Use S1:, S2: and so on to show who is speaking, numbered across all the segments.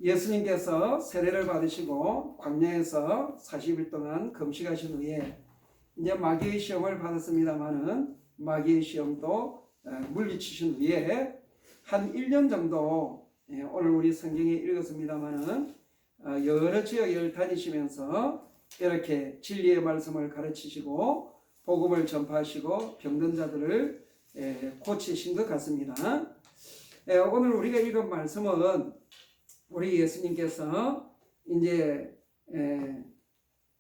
S1: 예수님께서 세례를 받으시고 광야에서 40일 동안 금식하신 후에 이제 마귀의 시험을 받았습니다마는 마귀의 시험도 물리치신 후에 한 1년 정도 오늘 우리 성경에 읽었습니다마는 여러 지역을 다니시면서 이렇게 진리의 말씀을 가르치시고 복음을 전파하시고 병든 자들을 고치신 것 같습니다. 오늘 우리가 읽은 말씀은 우리 예수님께서 이제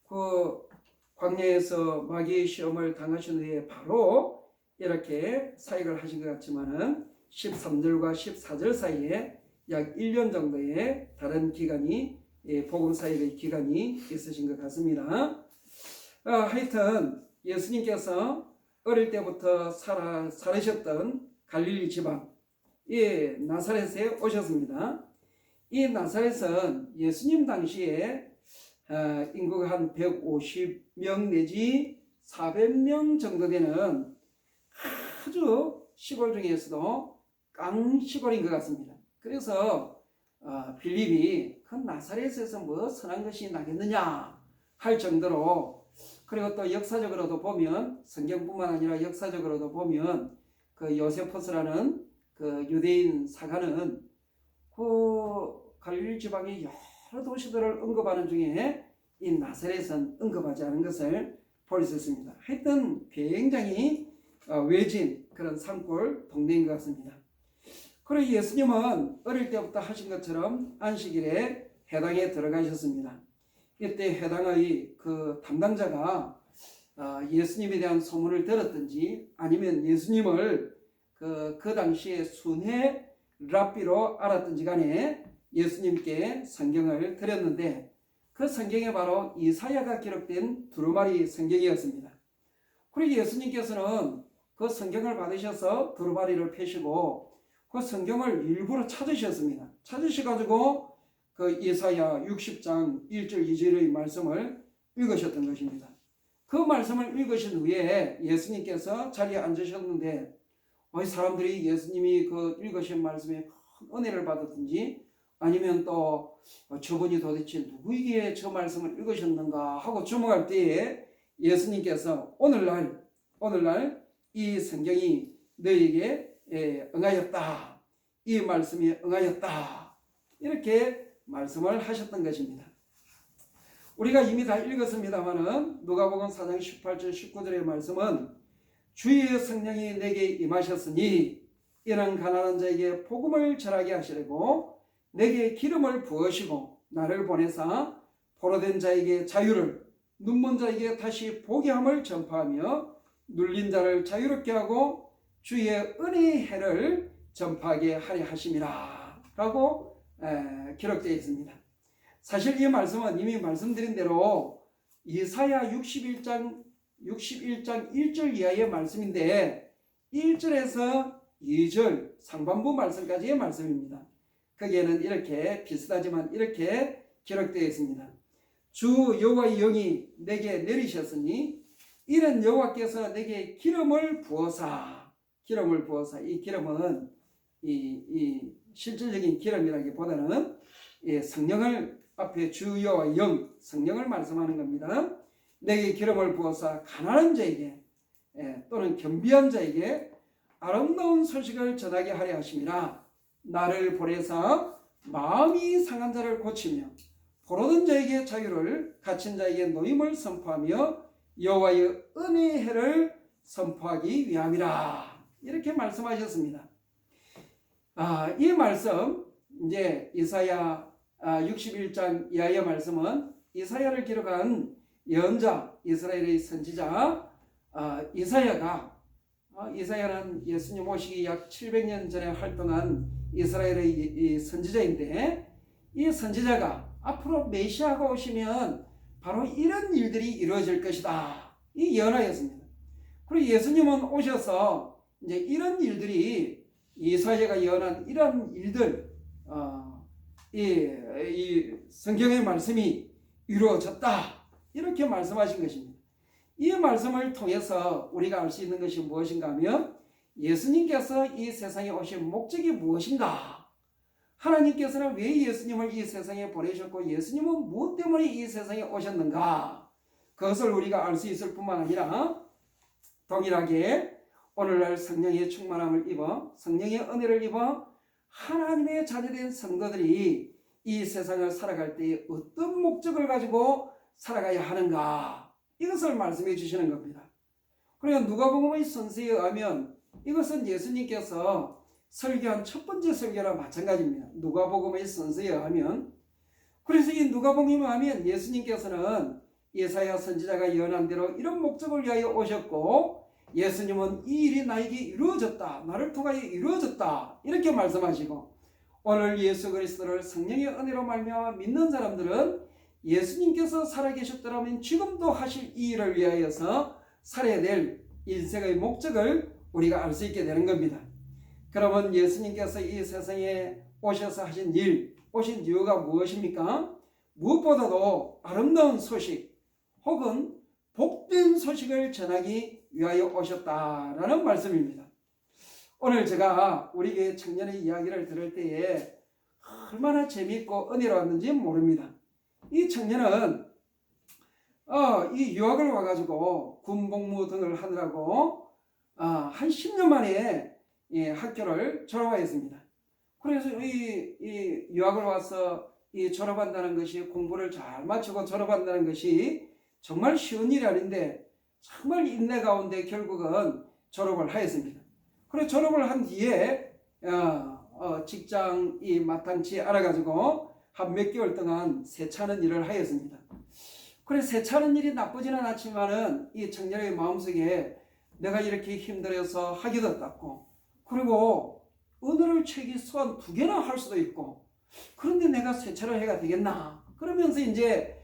S1: 그 광야에서 마귀의 시험을 당하신 후에 바로 이렇게 사역을 하신 것 같지만은 13절과 14절 사이에 약 1년 정도의 다른 기간이 복음 사역의 기간이 있으신 것 같습니다. 하여튼 예수님께서 어릴 때부터 살으셨던 갈릴리 지방 나사렛에 오셨습니다. 이 나사렛은 예수님 당시에 인구가 한 150명 내지 400명 정도 되는 아주 시골 중에서도 깡시골인 것 같습니다. 그래서 빌립이 그 나사렛에서 뭐 선한 것이 나겠느냐 할 정도로, 그리고 또 역사적으로도 보면 성경뿐만 아니라 역사적으로도 보면 그 요세포스라는 그 유대인 사가는 그 갈릴리 지방의 여러 도시들을 언급하는 중에 이 나사렛은 언급하지 않은 것을 볼 수 있습니다. 하여튼 굉장히 외진 그런 산골 동네인 것 같습니다. 그리고 예수님은 어릴 때부터 하신 것처럼 안식일에 회당에 들어가셨습니다. 이때 회당의 그 담당자가 예수님에 대한 소문을 들었든지 아니면 예수님을 그 당시에 순회 랍비로 알았든지 간에 예수님께 성경을 드렸는데 그 성경에 바로 이사야가 기록된 두루마리 성경이었습니다. 그리고 예수님께서는 그 성경을 받으셔서 두루마리를 펴시고 그 성경을 일부러 찾으셨습니다. 찾으셔가지고 그 이사야 60장 1절 2절의 말씀을 읽으셨던 것입니다. 그 말씀을 읽으신 후에 예수님께서 자리에 앉으셨는데 사람들이 예수님이 그 읽으신 말씀에 큰 은혜를 받았든지 아니면 또 저분이 도대체 누구에게 저 말씀을 읽으셨는가 하고 주목할 때에 예수님께서 오늘날 이 성경이 너에게 응하였다, 이 말씀이 응하였다, 이렇게 말씀을 하셨던 것입니다. 우리가 이미 다 읽었습니다마는 누가복음 4장 18절 19절의 말씀은 주의 성령이 내게 임하셨으니 이는 가난한 자에게 복음을 전하게 하시려고 내게 기름을 부으시고 나를 보내사 포로된 자에게 자유를, 눈먼 자에게 다시 보게 함을 전파하며 눌린 자를 자유롭게 하고 주의 은혜의 해를 전파하게 하려 하심이라 라고 기록되어 있습니다. 사실 이 말씀은 이미 말씀드린 대로 이사야 61장 1절 이하의 말씀인데 1절에서 2절 상반부 말씀까지의 말씀입니다. 거기에는 이렇게 비슷하지만 이렇게 기록되어 있습니다. 주 여호와의 영이 내게 내리셨으니 이는 여호와께서 내게 기름을 부어사, 이 기름은 이 실질적인 기름이라기보다는 성령을 앞에 주 여호와의 영, 성령을 말씀하는 겁니다. 내게 기름을 부어사 가난한 자에게 또는 겸비한 자에게 아름다운 소식을 전하게 하려 하심이라. 나를 보내사 마음이 상한 자를 고치며 포로된 자에게 자유를, 갇힌 자에게 노임을 선포하며 여호와의 은혜의 해를 선포하기 위함이라. 이렇게 말씀하셨습니다. 이 말씀 이제 이사야 61장 이하의 말씀은 이사야를 기록한 예언자, 이스라엘의 선지자 이사야는 예수님 오시기 약 700년 전에 활동한 이스라엘의 이 선지자인데, 이 선지자가 앞으로 메시아가 오시면 바로 이런 일들이 이루어질 것이다, 이 예언하였습니다. 그리고 예수님은 오셔서 이제 이런 일들이, 이사야가 예언한 이런 일들, 이 성경의 말씀이 이루어졌다, 이렇게 말씀하신 것입니다. 이 말씀을 통해서 우리가 알 수 있는 것이 무엇인가 하면 예수님께서 이 세상에 오신 목적이 무엇인가 하나님께서는 왜 예수님을 이 세상에 보내셨고 예수님은 무엇 때문에 이 세상에 오셨는가? 그것을 우리가 알 수 있을 뿐만 아니라 동일하게 오늘날 성령의 충만함을 입어 성령의 은혜를 입어 하나님의 자녀된 성도들이 이 세상을 살아갈 때 어떤 목적을 가지고 살아가야 하는가? 이것을 말씀해 주시는 겁니다. 그리고 누가복음의 선서에 의하면 이것은 예수님께서 설교한 첫 번째 설교랑 마찬가지입니다. 누가복음의 선서에 의하면. 그래서 이 누가복음에 의하면 예수님께서는 예사야 선지자가 예언한 대로 이런 목적을 위하여 오셨고 예수님은 이 일이 나에게 이루어졌다. 나를 통하여 이루어졌다. 이렇게 말씀하시고 오늘 예수 그리스도를 성령의 은혜로 말미암아 믿는 사람들은 예수님께서 살아계셨더라면 지금도 하실 이 일을 위하여서 살아야 될 인생의 목적을 우리가 알 수 있게 되는 겁니다. 그러면 예수님께서 이 세상에 오셔서 하신 일, 오신 이유가 무엇입니까? 무엇보다도 아름다운 소식 혹은 복된 소식을 전하기 위하여 오셨다라는 말씀입니다. 오늘 제가 우리 교회 청년의 이야기를 들을 때에 얼마나 재미있고 은혜로웠는지 모릅니다. 이 청년은 이 유학을 와가지고 군복무 등을 하느라고 한 10년 만에 학교를 졸업하였습니다. 그래서 이 유학을 와서 이 졸업한다는 것이 공부를 잘 마치고 졸업한다는 것이 정말 쉬운 일이 아닌데 정말 인내 가운데 결국은 졸업을 하였습니다. 그래서 졸업을 한 뒤에 직장이 마땅치 않아가지고 한 몇 개월 동안 세차하는 일을 하였습니다. 그래서 세차하는 일이 나쁘지는 않지만은 이 청년의 마음속에 내가 이렇게 힘들어서 하기도 어렵고 그리고 오늘을 책이 수한 2개나 할 수도 있고 그런데 내가 세차를 해야 되겠나 그러면서 이제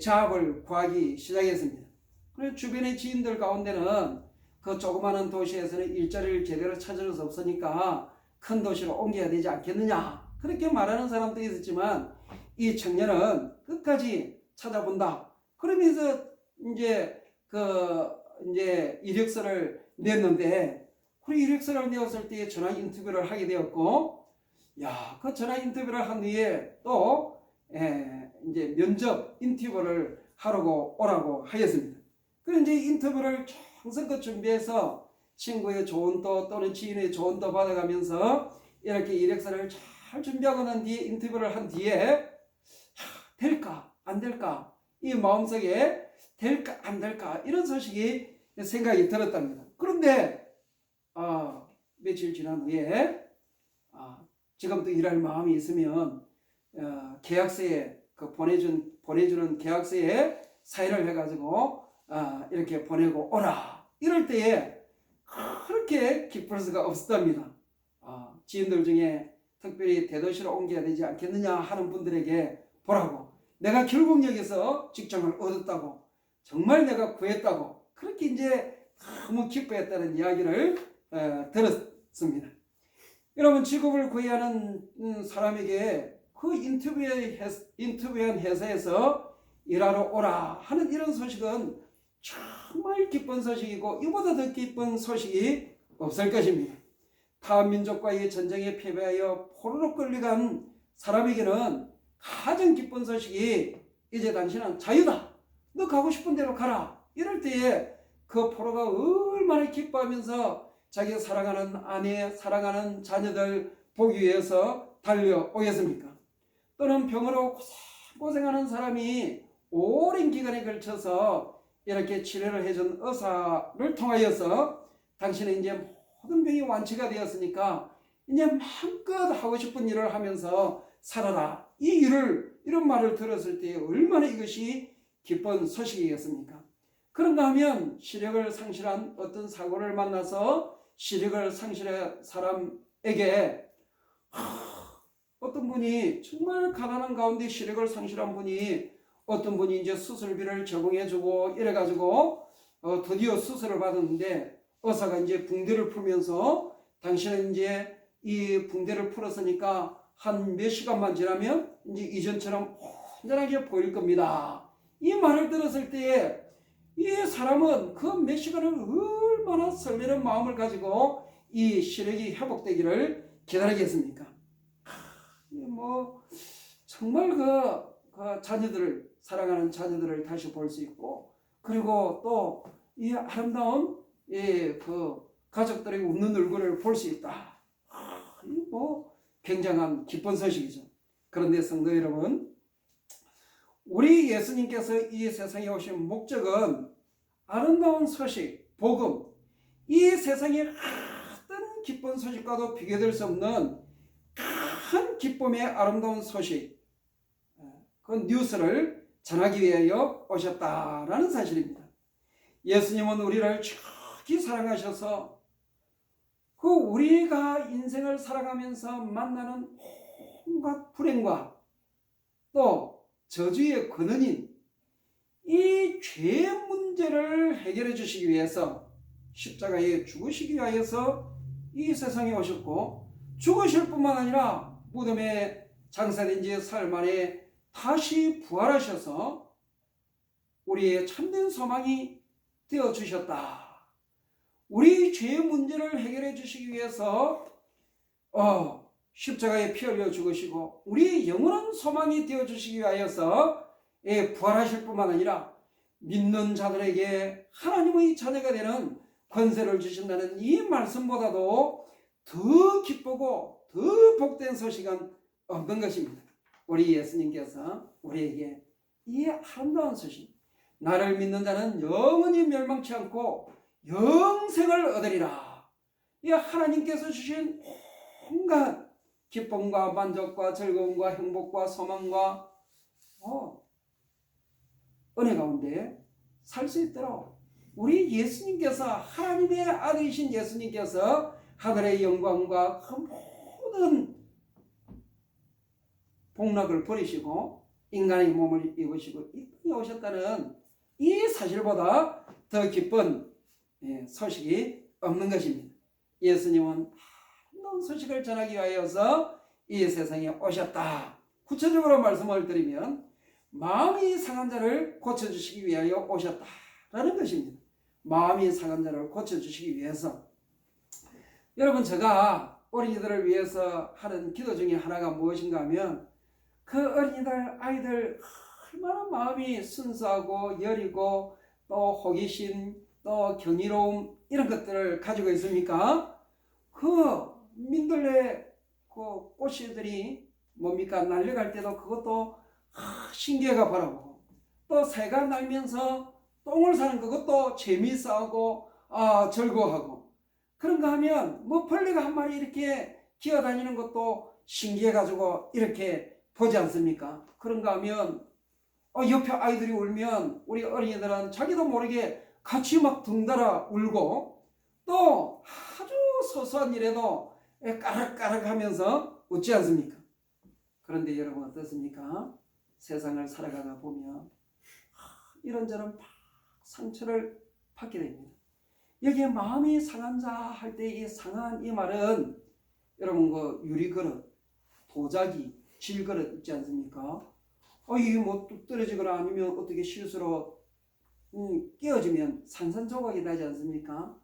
S1: 작업을 구하기 시작했습니다. 그래서 주변의 지인들 가운데는 그 조그마한 도시에서는 일자리를 제대로 찾을 수 없으니까 큰 도시로 옮겨야 되지 않겠느냐 그렇게 말하는 사람도 있었지만 이 청년은 끝까지 찾아본다. 그러면서 이제 이력서를 냈는데 그 이력서를 내었을 때 전화 인터뷰를 하게 되었고 그 전화 인터뷰를 한 뒤에 또 이제 면접 인터뷰를 하라고 오라고 하였습니다. 그래서 이제 인터뷰를 정성껏 준비해서 친구의 조언도 또는 지인의 조언도 받아가면서 이렇게 이력서를 잘 준비하고 난 뒤에 인터뷰를 한 뒤에 될까 안 될까 이 마음속에 될까 안 될까 이런 소식이 생각이 들었답니다. 그런데 며칠 지난 후에 지금도 일할 마음이 있으면 계약서에 보내주는 계약서에 사인을 해가지고 이렇게 보내고 오라 이럴 때에 그렇게 기쁠 수가 없었답니다. 지인들 중에 특별히 대도시로 옮겨야 되지 않겠느냐 하는 분들에게 보라고 내가 결국 여기서 직장을 얻었다고 정말 내가 구했다고 그렇게 이제 너무 기뻐했다는 이야기를 들었습니다. 여러분 직업을 구해야 하는 사람에게 그 인터뷰한 회사에서 일하러 오라 하는 이런 소식은 정말 기쁜 소식이고 이보다 더 기쁜 소식이 없을 것입니다. 타 민족과의 전쟁에 패배하여 포로로 끌려간 사람에게는 가장 기쁜 소식이 이제 당신은 자유다. 너 가고 싶은 대로 가라. 이럴 때에 그 포로가 얼마나 기뻐하면서 자기 사랑하는 아내, 사랑하는 자녀들 보기 위해서 달려오겠습니까? 또는 병으로 고생하는 사람이 오랜 기간에 걸쳐서 이렇게 치료를 해준 의사를 통하여서 당신은 이제 모든 병이 완치가 되었으니까 이제 마음껏 하고 싶은 일을 하면서 살아라. 이런 말을 들었을 때 얼마나 이것이 기쁜 소식이겠습니까? 그런가 하면 시력을 상실한 어떤 사고를 만나서 시력을 상실한 사람에게 어떤 분이 정말 가난한 가운데 시력을 상실한 분이 어떤 분이 이제 수술비를 제공해주고 이래가지고 드디어 수술을 받았는데 의사가 이제 붕대를 풀면서 당신은 이제 이 붕대를 풀었으니까 한 몇 시간만 지나면 이제 이전처럼 온전하게 보일 겁니다. 이 말을 들었을 때에 이 사람은 그 몇 시간을 얼마나 설레는 마음을 가지고 이 시력이 회복되기를 기다리겠습니까? 뭐 정말 그 자녀들을 사랑하는 자녀들을 다시 볼 수 있고, 그리고 또 이 아름다운 그 가족들의 웃는 얼굴을 볼 수 있다. 뭐 굉장한 기쁜 소식이죠. 그런데 성도 여러분, 우리 예수님께서 이 세상에 오신 목적은 아름다운 소식, 복음, 이 세상의 어떤 기쁜 소식과도 비교될 수 없는 큰 기쁨의 아름다운 소식, 그 뉴스를 전하기 위하여 오셨다라는 사실입니다. 예수님은 우리를 지극히 사랑하셔서 그 우리가 인생을 살아가면서 만나는 온갖 불행과 또 저주의 근원인 이 죄 문제를 해결해 주시기 위해서 십자가에 죽으시기 위하여서 이 세상에 오셨고, 죽으실 뿐만 아니라 무덤에 장사된 지 사흘 만에 다시 부활하셔서 우리의 참된 소망이 되어 주셨다. 우리 죄의 문제를 해결해 주시기 위해서 십자가에 피 흘려 죽으시고 우리 영원한 소망이 되어 주시기 위하여서 부활하실 뿐만 아니라 믿는 자들에게 하나님의 자녀가 되는 권세를 주신다는 이 말씀보다도 더 기쁘고 더 복된 소식은 없는 것입니다. 우리 예수님께서 우리에게 이 아름다운 소식, 나를 믿는 자는 영원히 멸망치 않고 영생을 얻으리라. 이 하나님께서 주신 온갖 기쁨과 만족과 즐거움과 행복과 소망과 은혜 가운데 살 수 있도록 우리 예수님께서, 하나님의 아들이신 예수님께서 하늘의 영광과 그 모든 복락을 버리시고 인간의 몸을 입으시고 이 땅에 오셨다는 이 사실보다 더 기쁜 소식이 없는 것입니다. 예수님은 아름다운 소식을 전하기 위하여서 이 세상에 오셨다. 구체적으로 말씀을 드리면 마음이 상한 자를 고쳐주시기 위하여 오셨다라는 것입니다. 마음이 상한 자를 고쳐주시기 위해서. 여러분, 제가 어린이들을 위해서 하는 기도 중에 하나가 무엇인가 하면, 그 어린이들, 아이들 얼마나 마음이 순수하고 여리고 또 호기심, 또 경이로움 이런 것들을 가지고 있습니까? 그 민들레 그 꽃씨들이 뭡니까? 날려갈 때도 그것도 신기해가 바라보고, 또 새가 날면서 똥을 사는 그것도 재미있어하고 즐거워하고, 그런가 하면 뭐 벌레가 한 마리 이렇게 기어다니는 것도 신기해가지고 이렇게 보지 않습니까? 그런가 하면 옆에 아이들이 울면 우리 어린이들은 자기도 모르게 같이 막 덩달아 울고, 또 아주 소소한 일에도 까락까락 하면서 웃지 않습니까? 그런데 여러분 어떻습니까? 세상을 살아가다 보면 이런저런 막 상처를 받게 됩니다. 여기에 마음이 상한 자 할 때 이 상한 이 말은 여러분 그 유리그릇, 도자기, 질그릇 있지 않습니까? 이게 뭐 뚝 떨어지거나 아니면 어떻게 실수로 깨어지면 산산조각이 나지 않습니까?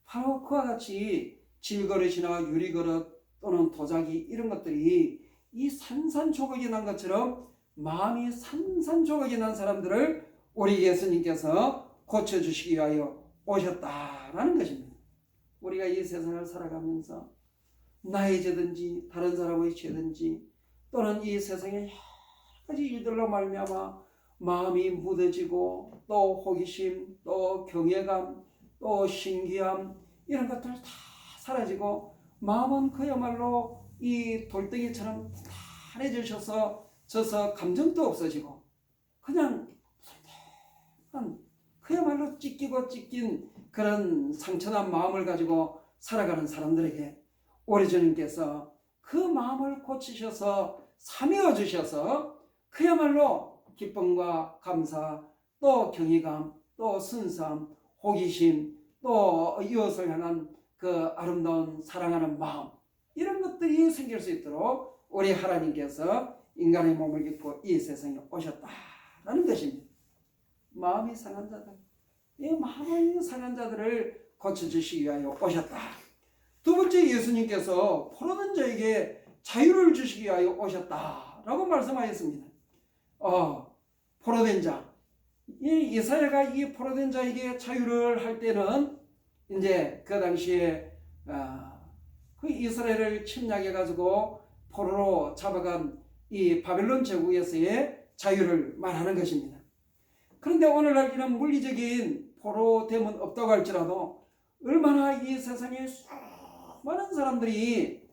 S1: 바로 그와 같이 질그릇이나 유리그릇 또는 도자기 이런 것들이 이 산산조각이 난 것처럼 마음이 산산조각이 난 사람들을 우리 예수님께서 고쳐주시기 위하여 오셨다라는 것입니다. 우리가 이 세상을 살아가면서 나의 죄든지 다른 사람의 죄든지 또는 이 세상의 여러 가지 일들로 말미암아 마음이 무뎌지고 또 호기심, 또 경외감, 또 신기함 이런 것들 다 사라지고 마음은 그야말로 이 돌덩이처럼 단단해지셔서 감정도 없어지고 그냥 그야말로 찢긴 그런 상처난 마음을 가지고 살아가는 사람들에게 우리 주님께서 그 마음을 고치셔서 사매어 주셔서 그야말로 기쁨과 감사, 또 경외감, 또 순수함, 호기심, 또 이웃을 향한 그 아름다운 사랑하는 마음 이런 것들이 생길 수 있도록 우리 하나님께서 인간의 몸을 입고 이 세상에 오셨다라는 것입니다. 마음이 상한 자들, 이 마음이 상한 자들을 고쳐주시기 위하여 오셨다. 두 번째, 예수님께서 포로된 자에게 자유를 주시기 위하여 오셨다라고 말씀하였습니다. 포로된 자, 이 이사야가 이 포로된 자에게 자유를 할 때는 이제 그 당시에 그 이스라엘을 침략해 가지고 포로로 잡아간 이 바벨론 제국에서의 자유를 말하는 것입니다. 그런데 오늘날 이런 물리적인 포로됨은 없다고 할지라도 얼마나 이 세상에 수많은 사람들이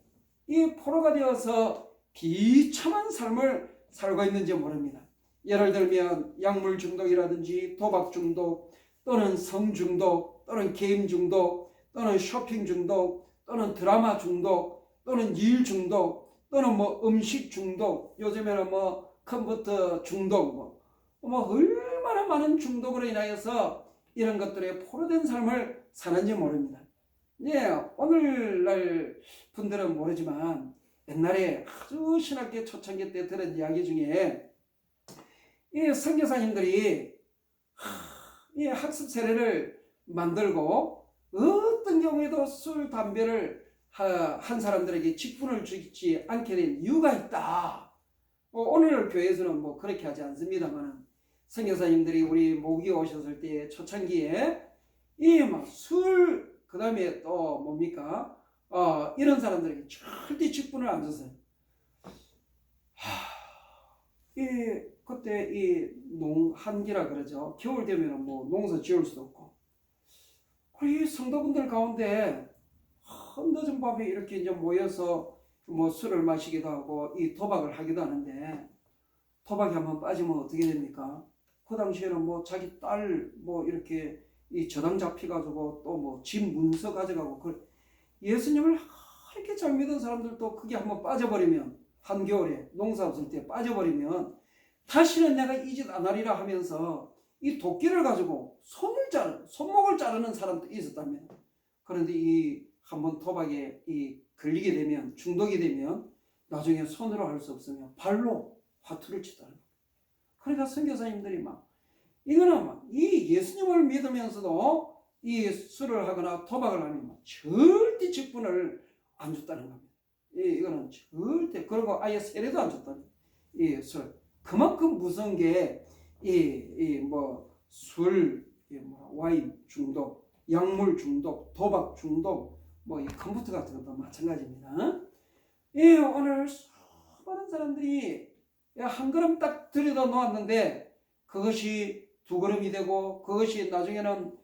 S1: 이 포로가 되어서 비참한 삶을 살고 있는지 모릅니다. 예를 들면 약물 중독이라든지 도박 중독 또는 성 중독 또는 게임 중독 또는 쇼핑 중독 또는 드라마 중독 또는 일 중독 또는 뭐 음식 중독, 요즘에는 뭐 컴퓨터 중독, 뭐 얼마나 많은 중독으로 인하여서 이런 것들에 포로된 삶을 사는지 모릅니다. 오늘날 분들은 모르지만 옛날에 아주 신학교 초창기 때 들은 이야기 중에 이 선교사님들이 이 학습 세례를 만들고 어떤 경우에도 술, 담배를 한 사람들에게 직분을 주지 않게 된 이유가 있다. 오늘 교회에서는 뭐 그렇게 하지 않습니다만 선교사님들이 우리 모국에 오셨을 때 초창기에 이 막 술, 그 다음에 또 뭡니까? 이런 사람들에게 절대 직분을 안 줬어요. 그때 이 농한기라 그러죠. 겨울 되면 뭐 농사 지을 수도 없고. 이 성도분들 가운데 늦은 밤에 이렇게 이제 모여서 뭐 술을 마시기도 하고 이 도박을 하기도 하는데, 도박에 한번 빠지면 어떻게 됩니까? 그 당시에는 뭐 자기 딸 뭐 이렇게 이 저당 잡혀가지고 또 뭐 집 문서 가져가고, 예수님을 이렇게 잘 믿은 사람들도 그게 한번 빠져버리면, 한겨울에 농사 없을 때 빠져버리면 다시는 내가 이 짓 안 하리라 하면서 이 도끼를 가지고 손목을 자르는 사람도 있었다면, 그런데 이 한번 도박에 걸리게 되면, 중독이 되면 나중에 손으로 할 수 없으면 발로 화투를 치더라고요. 그러니까 선교사님들이 이거는 이 예수님을 믿으면서도 이 술을 하거나 도박을 하면 절대 직분을 안 줬다는 겁니다. 이거는 절대, 그리고 아예 세례도 안 줬다는 이 술. 그만큼 무서운 게 술, 와인 중독, 약물 중독, 도박 중독, 이 컴퓨터 같은 것도 마찬가지입니다. 오늘 수많은 사람들이 한 걸음 딱 들여다 놓았는데 그것이 두 걸음이 되고, 그것이 나중에는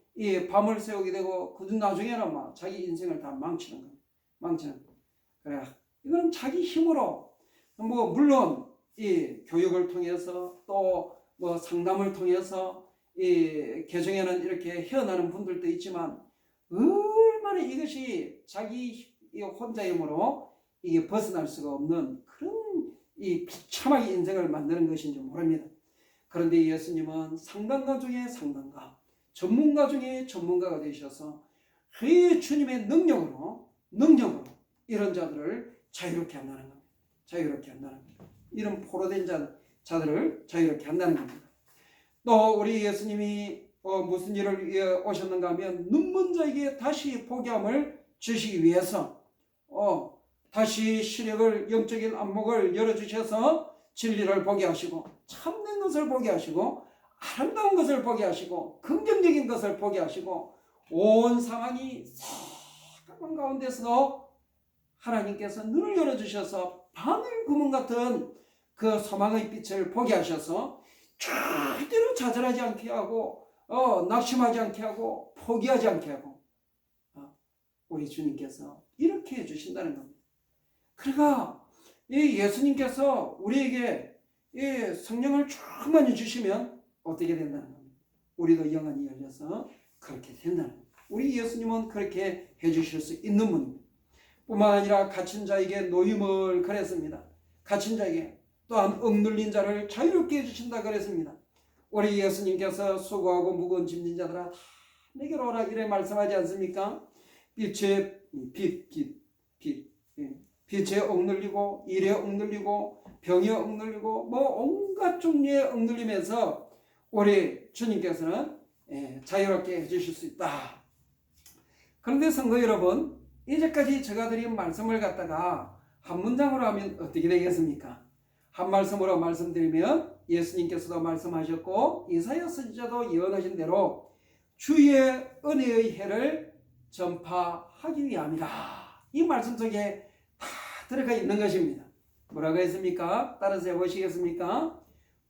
S1: 밤을 새우게 되고, 그 나중에는 자기 인생을 다 망치는 겁니다. 망치는. 그래, 이거는 자기 힘으로, 물론 이 교육을 통해서 또 상담을 통해서 개정에는 이렇게 헤어나는 분들도 있지만, 얼마나 이것이 자기 혼자 힘으로 이게 벗어날 수가 없는 그런 비참하게 인생을 만드는 것인지 모릅니다. 그런데 예수님은 상담가 중에 상담가, 전문가 중에 전문가가 되셔서 그 주님의 능력으로 이런 자들을 자유롭게 한다는 겁니다. 자유롭게 한다는 겁니다. 이런 포로된 자들을 자유롭게 한다는 겁니다. 또 우리 예수님이 무슨 일을 위해 오셨는가 하면, 눈먼 자에게 다시 보게함을 주시기 위해서 다시 시력을, 영적인 안목을 열어주셔서 진리를 보게 하시고, 참된 것을 보게 하시고, 아름다운 것을 보게 하시고, 긍정적인 것을 보게 하시고, 온 상황이 새까만 가운데서도 하나님께서 눈을 열어주셔서 바늘 구멍 같은 그 소망의 빛을 보게 하셔서 절대로 좌절하지 않게 하고, 낙심하지 않게 하고, 포기하지 않게 하고, 우리 주님께서 이렇게 해주신다는 겁니다. 그러니까 이 예수님께서 우리에게 이 성령을 충만히 주시면 어떻게 된다는 겁니다. 우리도 영안이 열려서 그렇게 된다는 겁니다. 우리 예수님은 그렇게 해주실 수 있는 분입니다. 뿐만 아니라 갇힌 자에게 노임을 그랬습니다. 갇힌 자에게, 또한 억눌린 자를 자유롭게 해주신다 그랬습니다. 우리 예수님께서 수고하고 무거운 짐진 자들아 다 내게로 오라 이래 말씀하지 않습니까? 빛에 억눌리고, 일에 억눌리고, 병에 억눌리고, 온갖 종류의 억눌림에서 우리 주님께서는 자유롭게 해주실 수 있다. 그런데 성도 여러분, 이제까지 제가 드린 말씀을 갖다가 한 문장으로 하면 어떻게 되겠습니까? 한 말씀으로 말씀드리면 예수님께서도 말씀하셨고 이사야 선지자도 예언하신 대로 주의 은혜의 해를 전파하기 위함이라. 이 말씀 속에 다 들어가 있는 것입니다. 뭐라고 했습니까? 따라서 해보시겠습니까?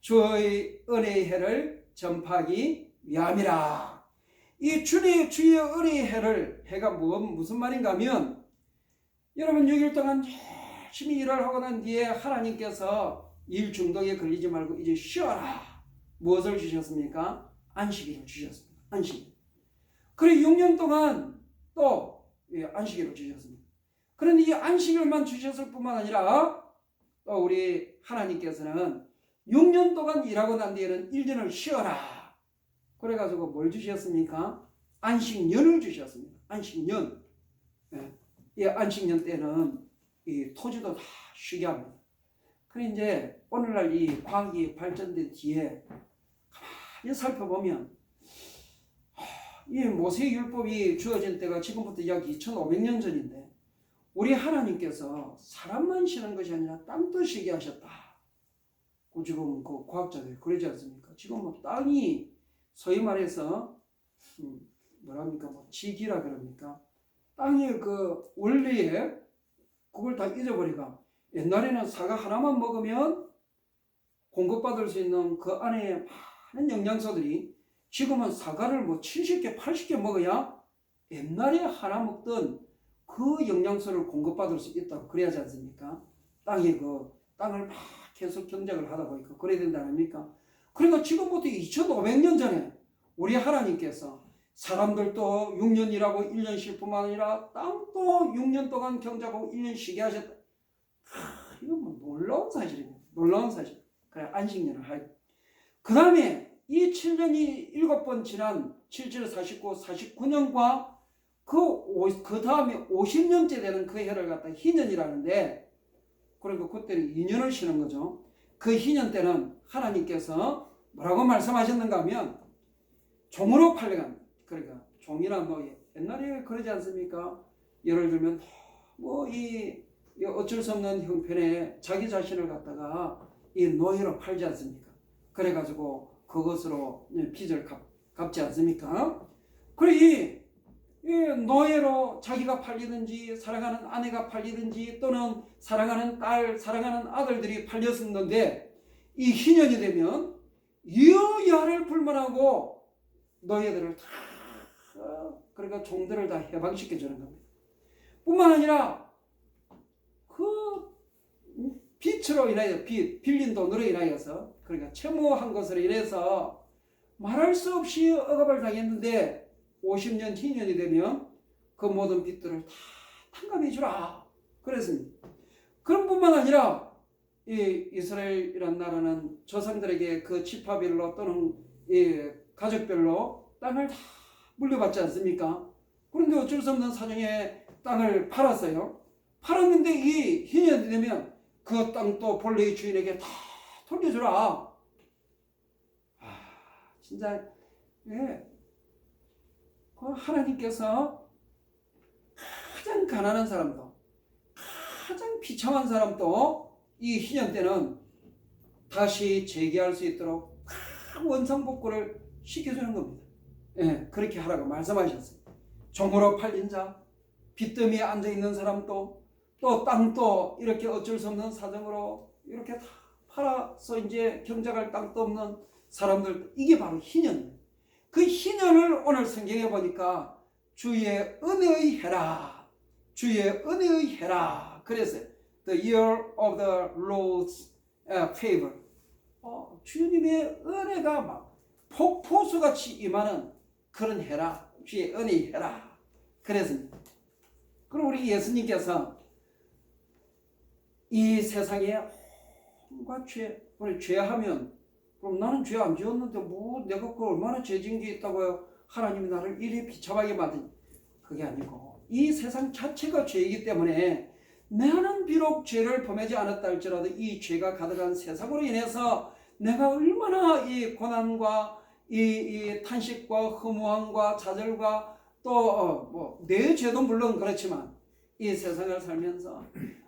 S1: 주의 은혜의 해를 전파하기 위함이라. 이 주의 은혜의 해를, 해가 무슨 말인가 하면, 여러분 6일 동안 열심히 일을 하고 난 뒤에 하나님께서 일 중독에 걸리지 말고 이제 쉬어라. 무엇을 주셨습니까? 안식일을 주셨습니다. 안식일. 그리고 6년 동안 또 안식일을 주셨습니다. 그런데 이 안식일만 주셨을 뿐만 아니라 또 우리 하나님께서는 6년 동안 일하고 난 뒤에는 1년을 쉬어라. 그래가지고 뭘 주셨습니까? 안식년을 주셨습니다. 안식년. 이 안식년 때는 이 토지도 다 쉬게 합니다. 그래 이제 오늘날 이 과학이 발전된 뒤에 가만히 살펴보면 이 모세율법이 주어진 때가 지금부터 약 2500년 전인데 우리 하나님께서 사람만 쉬는 것이 아니라 땅도 쉬게 하셨다. 지금 그 과학자들이 그러지 않습니까? 지금 뭐 땅이 소위 말해서 뭐랍니까? 뭐 지기라 그럽니까? 땅의 그 원리에 그걸 다 잊어버리가 옛날에는 사과 하나만 먹으면 공급받을 수 있는 그 안에 많은 영양소들이 지금은 사과를 뭐 70개, 80개 먹어야 옛날에 하나 먹던 그 영양소를 공급받을 수 있다고 그래야지 않습니까? 땅이 그 땅을 막 계속 경작을 하다 보니까 그래야 된다 아닙니까? 그러니까 지금부터 2500년 전에 우리 하나님께서 사람들도 6년 일하고 1년 쉴 뿐만 아니라 땅도 6년 동안 경작하고 1년 쉬게 하셨다. 이건 뭐 놀라운 사실입니다. 놀라운 사실. 그래 안식년을 하고 그 다음에 이 7년이 7번 지난 77, 49, 49년과 그 다음에 50년째 되는 그 해를 갖다 희년이라는데 그러니까 그때는 2년을 쉬는 거죠. 그 희년 때는 하나님께서 뭐라고 말씀하셨는가 하면 종으로 팔려갑니다. 그러니까 종이란 뭐 옛날에 그러지 않습니까? 예를 들면 뭐 이 어쩔 수 없는 형편에 자기 자신을 갖다가 이 노예로 팔지 않습니까? 그래가지고 그것으로 빚을 갚지 않습니까? 그래 이 노예로 자기가 팔리든지 사랑하는 아내가 팔리든지 또는 사랑하는 딸, 사랑하는 아들들이 팔렸었는데 이 희년이 되면 여야를 불문하고 노예들을 다 그러니까 종들을 다 해방시켜 주는 겁니다. 뿐만 아니라 그 빚으로 인하여 빌린 돈으로 인하여서 그러니까 채무한 것으로 인해서 말할 수 없이 억압을 당했는데 50년 희년이 되면 그 모든 빚들을 다 탕감해 주라 그랬습니다. 그런 뿐만 아니라 이 이스라엘이란 나라는 조상들에게 그 지파별로 또는 이 가족별로 땅을 다 물려받지 않습니까? 그런데 어쩔 수 없는 사정에 땅을 팔았어요. 팔았는데 이 희년이 되면 그 땅도 본래의 주인에게 다 돌려주라. 진짜 그 하나님께서 가장 가난한 사람도 가장 비참한 사람도 이 희년 때는 다시 재기할 수 있도록 원상복구를 시켜주는 겁니다. 그렇게 하라고 말씀하셨어요. 종으로 팔린 자, 빚더미에 앉아있는 사람도 또 땅도 이렇게 어쩔 수 없는 사정으로 이렇게 다 팔아서 이제 경작할 땅도 없는 사람들, 이게 바로 희년이에요. 그 희년을 오늘 성경에 보니까 주의 은혜의 해라, 주의 은혜의 해라 그래서 The year of the Lord's favor, 주님의 은혜가 막 폭포수같이 임하는 그런 해라, 주의 은혜의 해라 그랬습니다. 그럼 우리 예수님께서 이 세상에 온갖 죄, 우리 죄하면 그럼 나는 죄 안 지었는데 뭐 내가 그 얼마나 죄 지은 게 있다고요? 하나님이 나를 이리 비참하게 만든 그게 아니고 이 세상 자체가 죄이기 때문에 나는 비록 죄를 범하지 않았다 할지라도 이 죄가 가득한 세상으로 인해서 내가 얼마나 이 고난과 이 탄식과 허무함과 좌절과 또 뭐 내 죄도 물론 그렇지만 이 세상을 살면서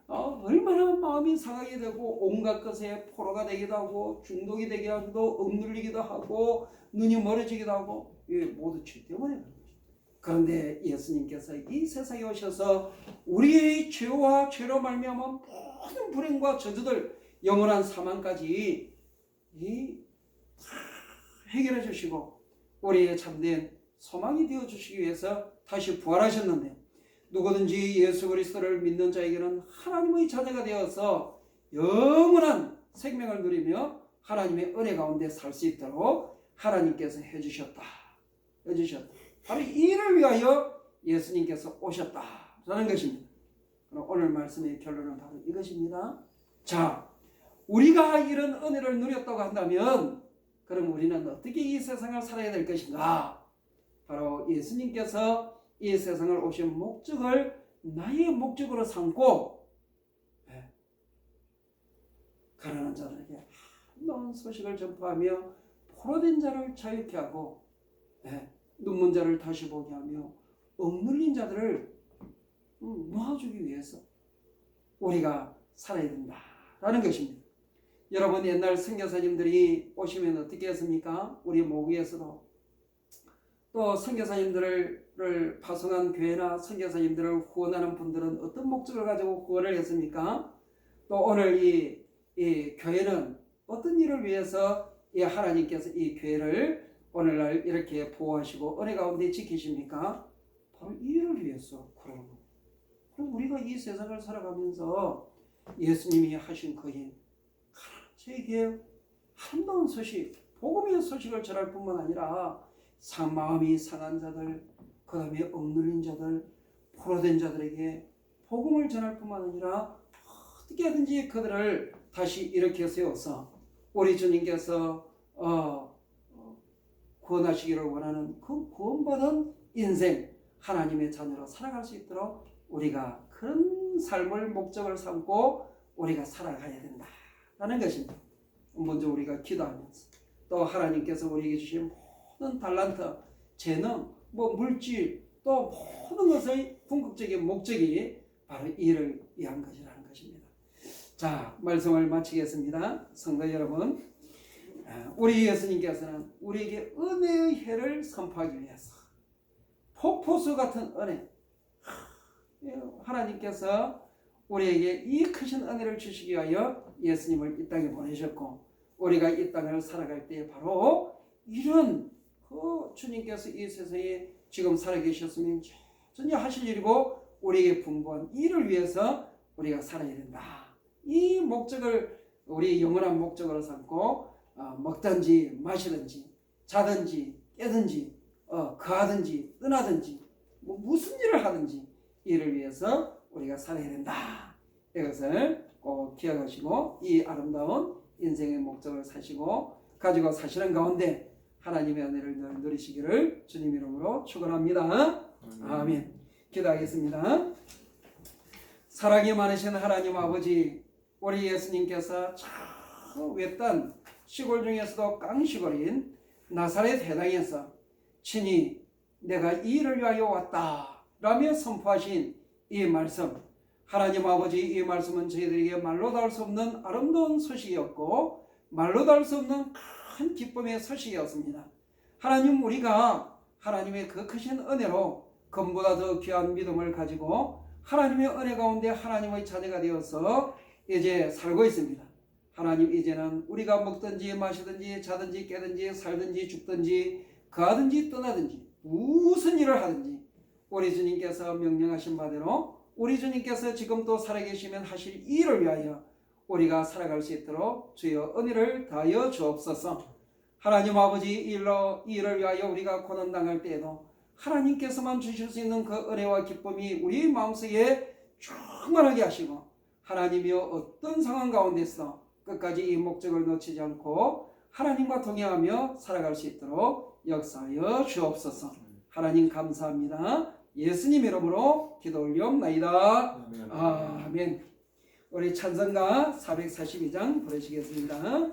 S1: 얼마나 마음이 상하게 되고 온갖 것에 포로가 되기도 하고 중독이 되기도 하고 억눌리기도 하고 눈이 멀어지기도 하고 모두 죄 때문에 그런 거죠. 그런데 예수님께서 이 세상에 오셔서 우리의 죄와 죄로 말미암아 모든 불행과 저주들 영원한 사망까지 해결해 주시고 우리의 참된 소망이 되어 주시기 위해서 다시 부활하셨는데 누구든지 예수 그리스도를 믿는 자에게는 하나님의 자녀가 되어서 영원한 생명을 누리며 하나님의 은혜 가운데 살 수 있도록 하나님께서 해주셨다. 바로 이 일을 위하여 예수님께서 오셨다라는 것입니다. 그럼 오늘 말씀의 결론은 바로 이것입니다. 자, 우리가 이런 은혜를 누렸다고 한다면 그럼 우리는 어떻게 이 세상을 살아야 될 것인가? 바로 예수님께서 이 세상을 오신 목적을 나의 목적으로 삼고 가난한 자들에게 아름다운 소식을 전파하며 포로된 자를 자유케 하고 눈먼 자를 다시 보게 하며 억눌린 자들을 놓아주기 위해서 우리가 살아야 된다라는 것입니다. 여러분 옛날 선교사님들이 오시면 어떻게 했습니까? 우리 모교에서도 또 선교사님들을 파송한 교회나 선교사님들을 후원하는 분들은 어떤 목적을 가지고 후원을 했습니까? 또 오늘 이 교회는 어떤 일을 위해서 이 하나님께서 이 교회를 오늘날 이렇게 보호하시고 은혜 가운데 지키십니까? 바로 이 일을 위해서 그러는 거예요. 그럼 우리가 이 세상을 살아가면서 예수님이 하신 그 일, 저에게 아름다운 소식, 복음의 소식을 전할 뿐만 아니라 마음이 상한 자들, 그 다음에 억눌린 자들, 포로된 자들에게 복음을 전할 뿐만 아니라 어떻게 하든지 그들을 다시 일으켜 세워서 우리 주님께서 구원하시기를 원하는 그 구원받은 인생, 하나님의 자녀로 살아갈 수 있도록 우리가 그런 삶을 목적을 삼고 우리가 살아가야 된다라는 것입니다. 먼저 우리가 기도하면서 또 하나님께서 우리에게 주신 모든 달란트, 재능, 물질 또 모든 것의 궁극적인 목적이 바로 이를 위한 것이라는 것입니다. 자, 말씀을 마치겠습니다. 성도 여러분, 우리 예수님께서는 우리에게 은혜의 해를 선포하기 위해서 폭포수 같은 은혜, 하나님께서 우리에게 이 크신 은혜를 주시기 위하여 예수님을 이 땅에 보내셨고 우리가 이 땅을 살아갈 때 바로 이런 그 주님께서 이 세상에 지금 살아계셨으면 전혀 하실 일이고 우리에게 분부한 일을 위해서 우리가 살아야 된다. 이 목적을 우리 영원한 목적으로 삼고 먹든지 마시든지 자든지 깨든지 거하든지 떠나든지 무슨 일을 하든지 이를 위해서 우리가 살아야 된다. 이것을 꼭 기억하시고 이 아름다운 인생의 목적을 가지고 사시는 가운데 하나님의 은혜를 누리시기를 주님 이름으로 축원합니다. 아멘. 기도하겠습니다. 사랑이 많으신 하나님 아버지, 우리 예수님께서 저 외딴 시골 중에서도 깡시골인 나사렛 해당에서 친히 내가 이 일을 위하여 왔다 라며 선포하신 이 말씀, 하나님 아버지, 이 말씀은 저희들에게 말로 닿을 수 없는 아름다운 소식이었고 말로 닿을 수 없는 큰 기쁨의 소식이었습니다. 하나님, 우리가 하나님의 그 크신 은혜로 금보다 더 귀한 믿음을 가지고 하나님의 은혜 가운데 하나님의 자녀가 되어서 이제 살고 있습니다. 하나님, 이제는 우리가 먹든지 마시든지 자든지 깨든지 살든지 죽든지 거하든지 떠나든지 무슨 일을 하든지 우리 주님께서 명령하신 바대로 우리 주님께서 지금 또 살아계시면 하실 일을 위하여 우리가 살아갈 수 있도록 주여 은혜를 다하여 주옵소서. 하나님 아버지, 이 일을 위하여 우리가 고난당할 때에도 하나님께서만 주실 수 있는 그 은혜와 기쁨이 우리 마음속에 충만하게 하시고 하나님이여 어떤 상황 가운데서 끝까지 이 목적을 놓치지 않고 하나님과 동행하며 살아갈 수 있도록 역사하여 주옵소서. 하나님 감사합니다. 예수님 이름으로 기도 올리옵나이다. 아멘. 우리 찬송가 442장 부르시겠습니다.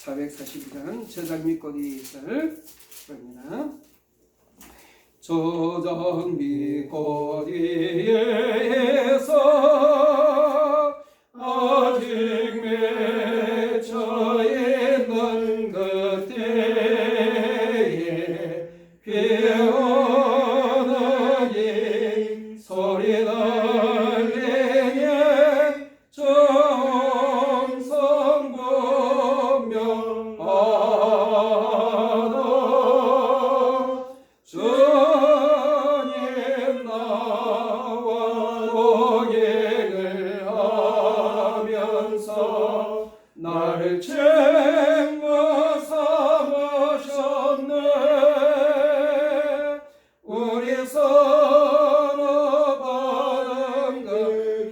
S1: 442장 저작 및 고디를 부릅니다. 저장미 거리에서 아직 맺혀 있는 그때에 피어나니 소리 날리니 정성 분명하다. 주님 나와 고객을 하면서 나를 챙겨 삼으셨네. 우리 서로 받은 그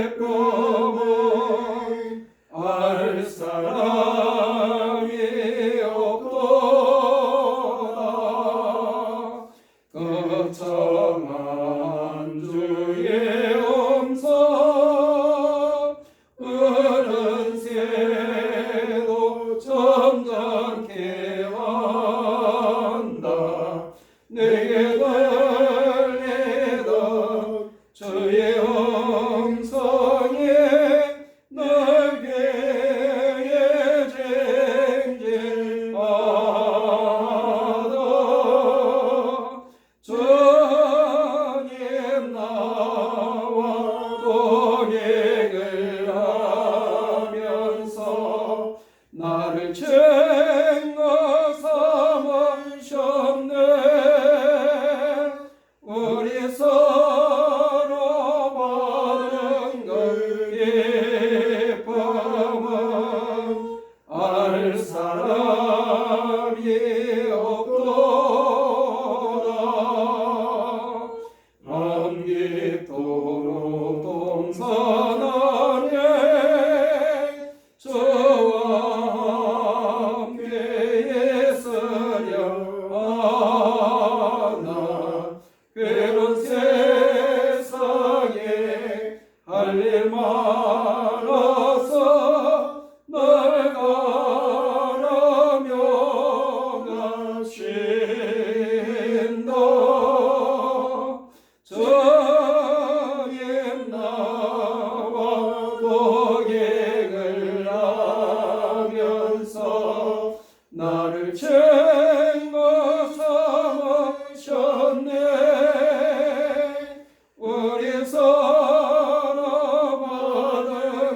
S1: 기쁨은 알 사람이 없도다. 거창한 주의 음성 흐른 새도 점잖게 한다. 내게 들리던 주의 음성이 날 귀에 쟁쟁하다. 주님 나와 고객을 하면서 나를 챙겨 삼으셨네. 우리 서로 받은 그 기쁨은 알 사람이 없도다. 먼 깊도록 동산 아래 저와 함께 있으려 하나. 괴로운 세상에 할 일 많아서 날 가라며 가신다. 주님 나와 고객을 하면서 나를